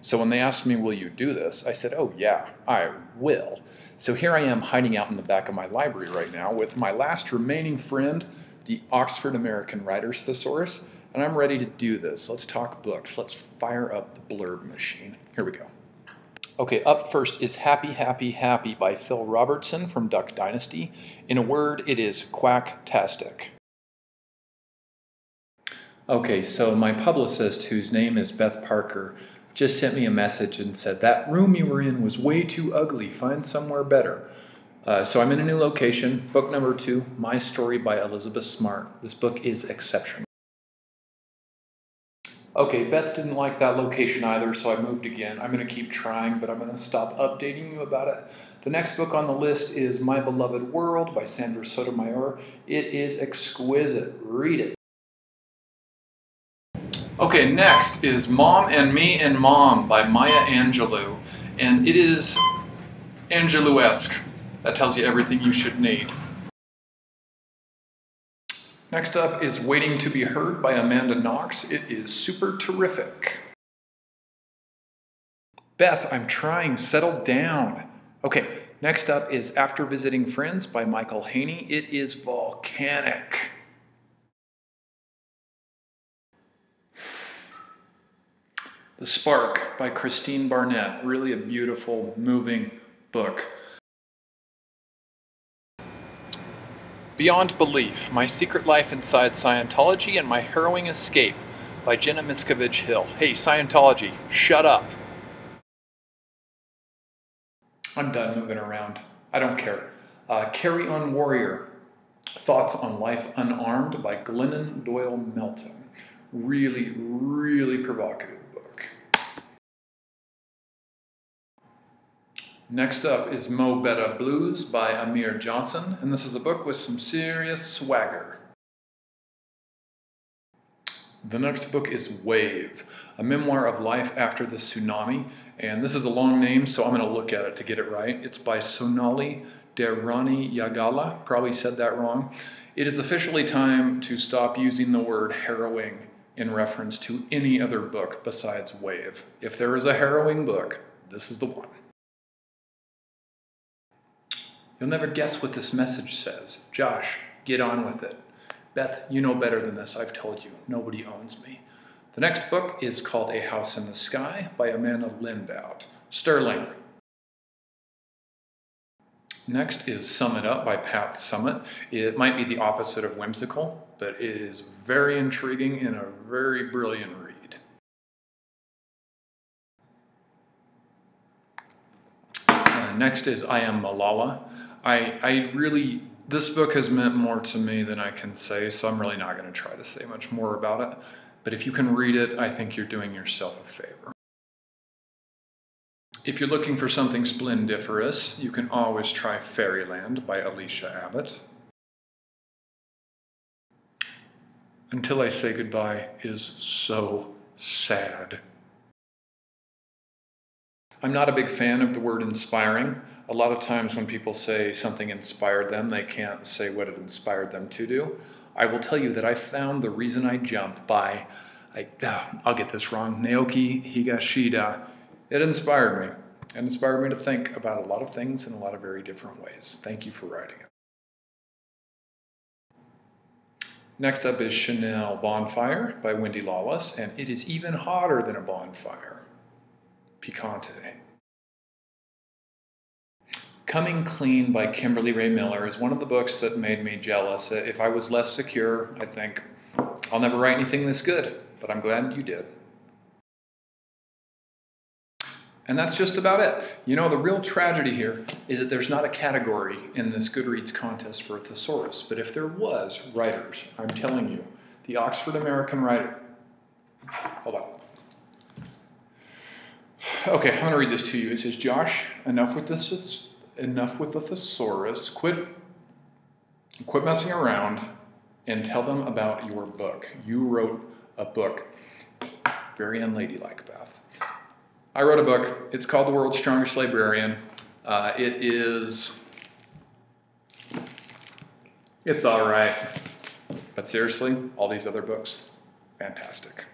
So when they asked me, will you do this? I said, oh yeah, I will. So here I am hiding out in the back of my library right now with my last remaining friend, the Oxford American Writers Thesaurus, and I'm ready to do this. Let's talk books. Let's fire up the blurb machine. Here we go. Okay, up first is Happy, Happy, Happy by Phil Robertson from Duck Dynasty. In a word, it is quacktastic. Okay, so my publicist, whose name is Beth Parker, just sent me a message and said, that room you were in was way too ugly, find somewhere better. So I'm in a new location, book number 2, My Story by Elizabeth Smart. This book is exceptional. Okay, Beth didn't like that location either, so I moved again. I'm going to keep trying, but I'm going to stop updating you about it. The next book on the list is My Beloved World by Sandra Sotomayor. It is exquisite. Read it. Okay, next is Mom and Me and Mom by Maya Angelou, and it is Angelou-esque. That tells you everything you should need. Next up is Waiting to be Heard by Amanda Knox. It is super terrific. Beth, I'm trying, settle down. Okay, next up is After Visiting Friends by Michael Haney. It is volcanic. The Spark by Christine Barnett, really a beautiful, moving book. Beyond Belief, My Secret Life Inside Scientology and My Harrowing Escape by Jenna Miscavige Hill. Hey, Scientology, shut up. I'm done moving around. I don't care. Carry On Warrior, Thoughts on Life Unarmed by Glennon Doyle Melton. Really, really provocative book. Next up is Mo Better Blues by Amir Johnson, and this is a book with some serious swagger. The next book is Wave, a memoir of life after the tsunami, and this is a long name, so I'm going to look at it to get it right. It's by Sonali Derani Yagala, probably said that wrong. It is officially time to stop using the word harrowing in reference to any other book besides Wave. If there is a harrowing book, this is the one. You'll never guess what this message says. Josh, get on with it. Beth, you know better than this, I've told you. Nobody owns me. The next book is called A House in the Sky by Amanda Lindout. Sterling. Next is Sum It Up by Pat Summitt. It might be the opposite of whimsical, but it is very intriguing and a very brilliant read. Next is I Am Malala. This book has meant more to me than I can say, so I'm really not going to try to say much more about it. But if you can read it, I think you're doing yourself a favor. If you're looking for something splendiferous, you can always try Fairyland by Alicia Abbott. Until I Say Goodbye is so sad. I'm not a big fan of the word inspiring. A lot of times when people say something inspired them, they can't say what it inspired them to do. I will tell you that I found The Reason I Jump by, I'll get this wrong, Naoki Higashida. It inspired me. It inspired me to think about a lot of things in a lot of very different ways. Thank you for writing it. Next up is Chanel Bonfire by Wendy Lawless, and it is even hotter than a bonfire. Picante. Coming Clean by Kimberly Ray Miller is one of the books that made me jealous. If I was less secure, I'd think, I'll never write anything this good, but I'm glad you did. And that's just about it. You know, the real tragedy here is that there's not a category in this Goodreads contest for a thesaurus, but if there was, writers, I'm telling you, the Oxford American Writer. Hold on. Okay, I'm gonna read this to you. It says, Josh, enough with the thesaurus. Quit messing around and tell them about your book. You wrote a book. Very unladylike, Beth. I wrote a book. It's called The World's Strongest Librarian. It's all right. But seriously, all these other books, fantastic.